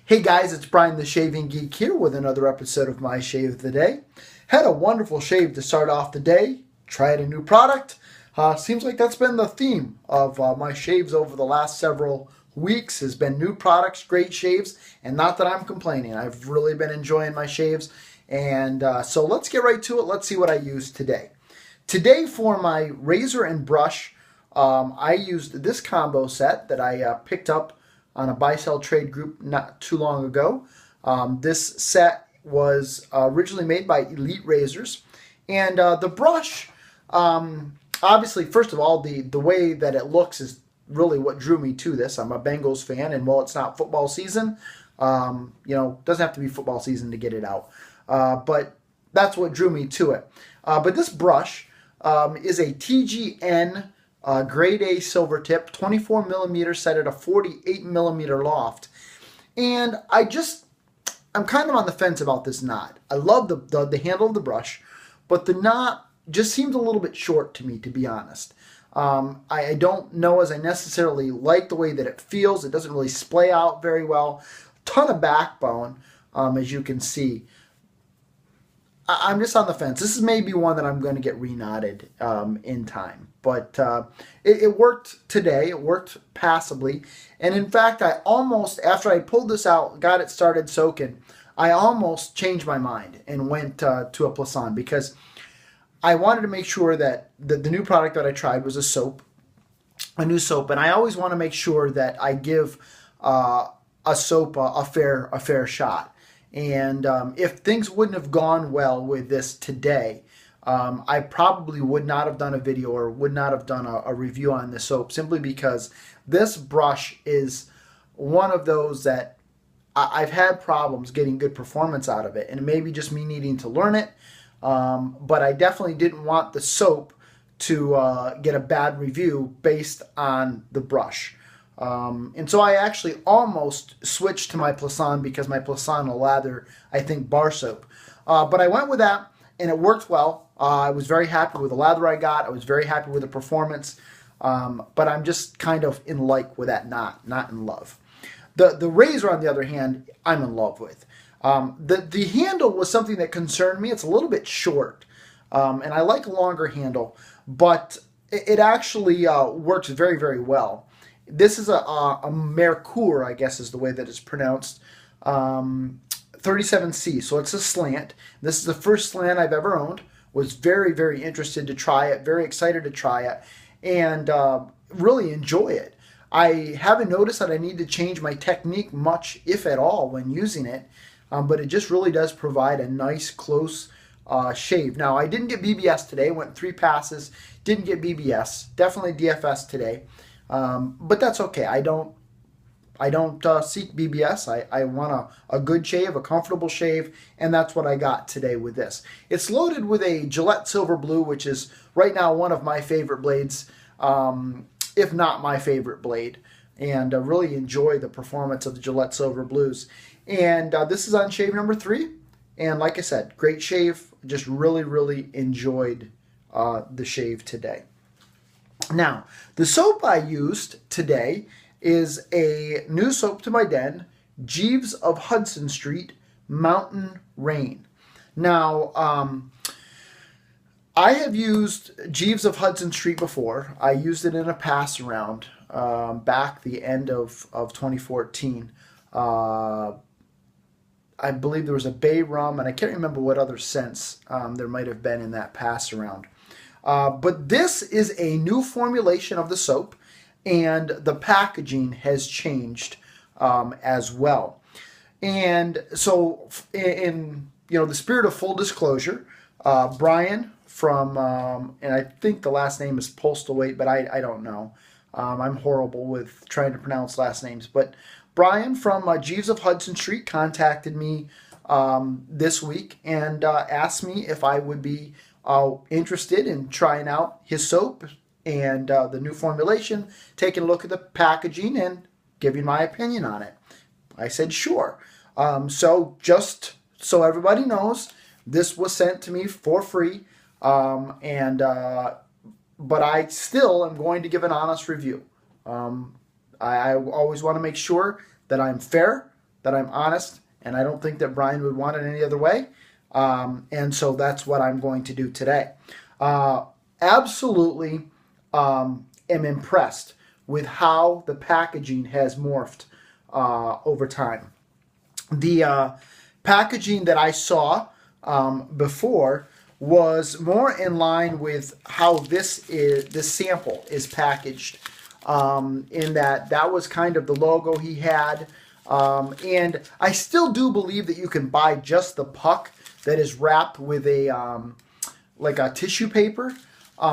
Hey guys, it's Brian the Shaving Geek here with another episode of My Shave of the Day. Had a wonderful shave to start off the day. Tried a new product. Seems like that's been the theme of my shaves over the last several weeks has been new products, great shaves, and not that I'm complaining. I've really been enjoying my shaves. And so let's get right to it. Let's see what I used today. Today for my razor and brush, I used this combo set that I picked up on a buy-sell trade group not too long ago. This set was originally made by Elite Razors. And the brush, obviously, first of all, the way that it looks is really what drew me to this. I'm a Bengals fan, and while it's not football season, it doesn't have to be football season to get it out. But that's what drew me to it. But this brush is a TGN grade A Silvertip, 24 millimeter, set at a 48 millimeter loft. And I'm kind of on the fence about this knot. I love the handle of the brush, but the knot just seems a little bit short to me, to be honest. I don't know as I necessarily like the way that it feels. It doesn't really splay out very well. Ton of backbone, as you can see. I'm just on the fence. This is maybe one that I'm going to get reknotted in time. But it worked today. It worked passably. And in fact, I almost, after I pulled this out, got it started soaking, I almost changed my mind and went to a Plisson because I wanted to make sure that the new product that I tried was a new soap. And I always want to make sure that I give a soap a fair shot. And if things wouldn't have gone well with this today, I probably would not have done a video or would not have done a review on this soap, simply because this brush is one of those that I've had problems getting good performance out of it, and it may be just me needing to learn it, but I definitely didn't want the soap to get a bad review based on the brush. And so I actually almost switched to my Plisson because my Plisson will lather, I think, bar soap. But I went with that, and it worked well. I was very happy with the lather I got. I was very happy with the performance. But I'm just kind of in like with that knot, not in love. The razor, on the other hand, I'm in love with. The handle was something that concerned me. It's a little bit short, and I like a longer handle, but it actually works very, very well. This is a Merkur, I guess is the way that it's pronounced, 37C, so it's a slant. This is the first slant I've ever owned. Was very, very interested to try it, very excited to try it, and really enjoy it. I haven't noticed that I need to change my technique much, if at all, when using it, but it just really does provide a nice, close shave. Now, I didn't get BBS today, went 3 passes, didn't get BBS, definitely DFS today. But that's okay. I don't seek BBS. I want a good shave, a comfortable shave, and that's what I got today with this. It's loaded with a Gillette Silver Blue, which is right now one of my favorite blades, if not my favorite blade, and I really enjoy the performance of the Gillette Silver Blues. And this is on shave number 3, and like I said, great shave. Just really, really enjoyed the shave today. Now, the soap I used today is a new soap to my den, Jeeves of Hudson Street, Mountain Rain. Now, I have used Jeeves of Hudson Street before. I used it in a pass around back the end of 2014. I believe there was a bay rum, and I can't remember what other scents there might have been in that pass around. But this is a new formulation of the soap, and the packaging has changed as well. And so, in the spirit of full disclosure, Brian from, and I think the last name is Postlethwaite, but I don't know. I'm horrible with trying to pronounce last names. But Brian from Jeeves of Hudson Street contacted me this week and asked me if I would be interested in trying out his soap and the new formulation, taking a look at the packaging and giving my opinion on it. I said sure. So just so everybody knows, this was sent to me for free, but I still am going to give an honest review. I always want to make sure that I'm fair, that I'm honest, and I don't think that Brian would want it any other way. And so that's what I'm going to do today. Absolutely am impressed with how the packaging has morphed over time. The packaging that I saw before was more in line with how this sample is packaged. In that was kind of the logo he had. And I still do believe that you can buy just the puck that is wrapped with like a tissue paper,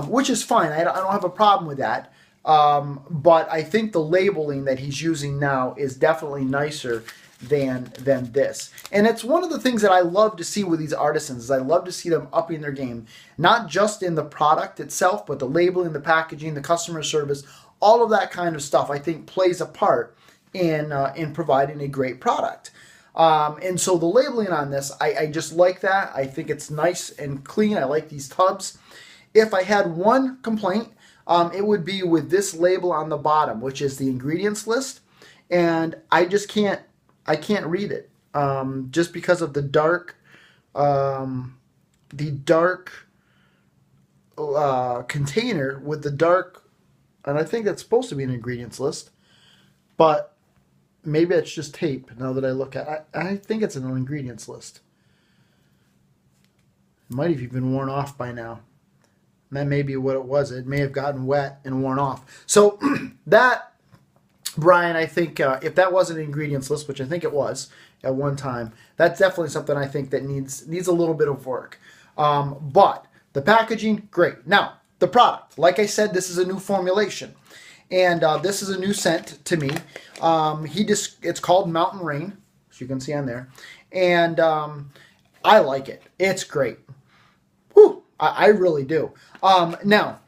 which is fine. I don't have a problem with that. But I think the labeling that he's using now is definitely nicer than this. And it's one of the things that I love to see with these artisans is I love to see them upping their game, not just in the product itself, but the labeling, the packaging, the customer service, all of that kind of stuff I think plays a part in providing a great product. And so the labeling on this, I just like that. I think it's nice and clean. I like these tubs. If I had one complaint, it would be with this label on the bottom, which is the ingredients list. And I just can't read it just because of the dark container with the dark, and I think that's supposed to be an ingredients list, but maybe it's just tape now that I look at it. I think it's an ingredients list. It might have even been worn off by now. That may be what it was. It may have gotten wet and worn off. So that, Brian, I think if that was an ingredients list, which I think it was at one time, that's definitely something I think that needs a little bit of work. But the packaging, great. Now, the product. Like I said, this is a new formulation. And this is a new scent to me. It's called Mountain Rain, as you can see on there. And I like it. It's great. Whew, I really do. Now,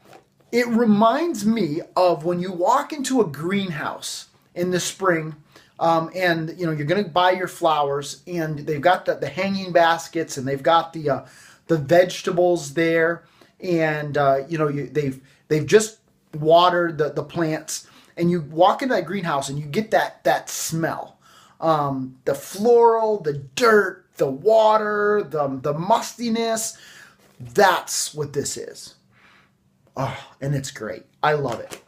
it reminds me of when you walk into a greenhouse in the spring, and you're going to buy your flowers, and they've got the hanging baskets, and they've got the vegetables there, and they've just watered the plants, and you walk into that greenhouse and you get that smell, the floral, the dirt, the water, the mustiness. That's what this is. Oh, and it's great. I love it.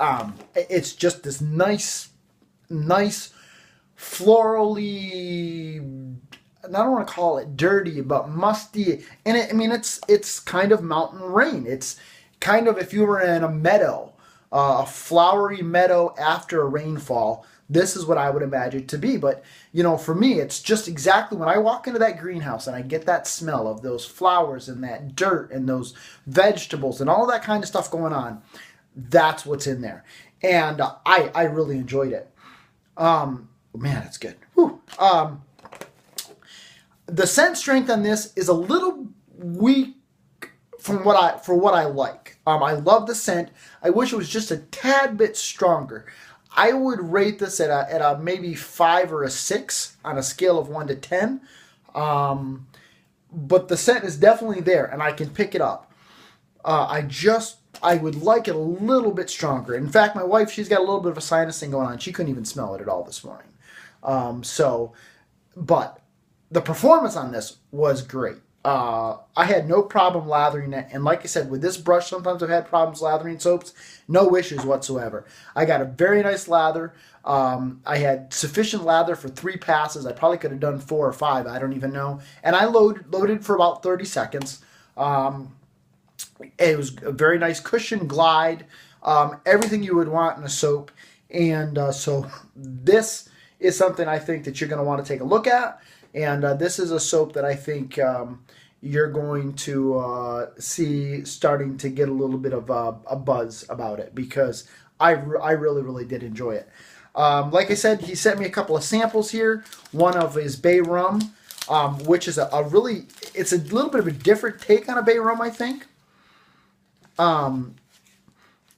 It's just this nice florally, I don't want to call it dirty, but musty. And it's kind of mountain rain. It's kind of if you were in a meadow, a flowery meadow after a rainfall. This is what I would imagine it to be. But, for me, it's just exactly when I walk into that greenhouse and I get that smell of those flowers and that dirt and those vegetables and all that kind of stuff going on, that's what's in there. And I really enjoyed it. Man, it's good. Whew. The scent strength on this is a little weak for what I like. I love the scent. I wish it was just a tad bit stronger. I would rate this at a maybe 5 or a 6 on a scale of 1 to 10. But the scent is definitely there, and I can pick it up. I would like it a little bit stronger. In fact, my wife, she's got a little bit of a sinus thing going on. She couldn't even smell it at all this morning. But the performance on this was great. I had no problem lathering it. And like I said, with this brush, sometimes I've had problems lathering soaps. No issues whatsoever. I got a very nice lather. I had sufficient lather for 3 passes. I probably could have done 4 or 5. I don't even know. And I loaded for about 30 seconds. It was a very nice cushion, glide, everything you would want in a soap. And so this is something I think that you're going to want to take a look at. And this is a soap that I think you're going to see starting to get a little bit of a buzz about it, because I really, really did enjoy it. Like I said, he sent me a couple of samples here. One of his Bay Rum, which is it's a little bit of a different take on a Bay Rum, I think.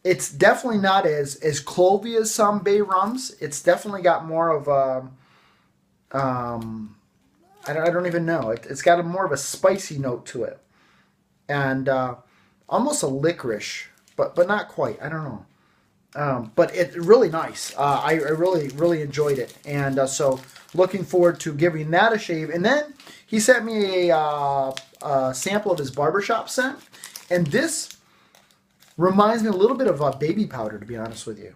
It's definitely not as clovey as some Bay Rums. It's definitely got more of I don't even know. It's got more of a spicy note to it, and almost a licorice, but not quite. I don't know. But it's really nice. I really enjoyed it, and so looking forward to giving that a shave. And then he sent me a sample of his barbershop scent. And this reminds me a little bit of baby powder, to be honest with you.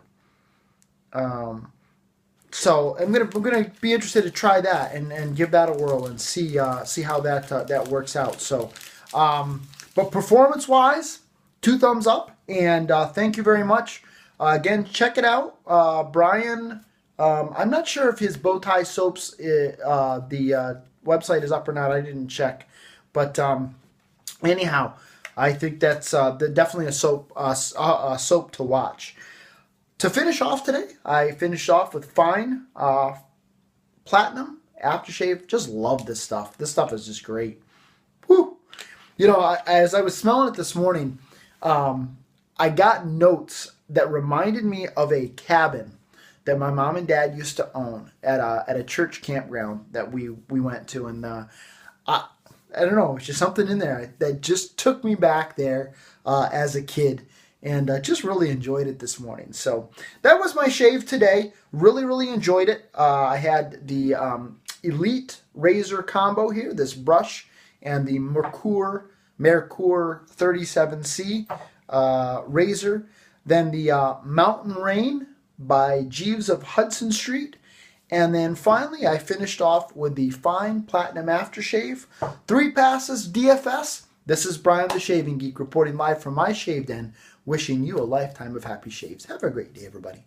So I'm gonna be interested to try that and give that a whirl and see how that works out. So, but performance-wise, 2 thumbs up, and thank you very much. Again, check it out, Brian. I'm not sure if his bow tie soaps the website is up or not. I didn't check, but anyhow, I think that's definitely a soap to watch. To finish off today, I finished off with Fine Platinum Aftershave. Just love this stuff. This stuff is just great. Whew. You know, as I was smelling it this morning, I got notes that reminded me of a cabin that my mom and dad used to own at a church campground that we went to, and I don't know, it's just something in there that just took me back there as a kid. And just really enjoyed it this morning. So that was my shave today. Really, really enjoyed it. I had the Elite Razor combo here, this brush, and the Merkur 37C razor. Then the Mountain Rain by Jeeves of Hudson Street. And then finally, I finished off with the Fine Platinum Aftershave. 3 passes, DFS. This is Brian the Shaving Geek reporting live from my shave den, wishing you a lifetime of happy shaves. Have a great day, everybody.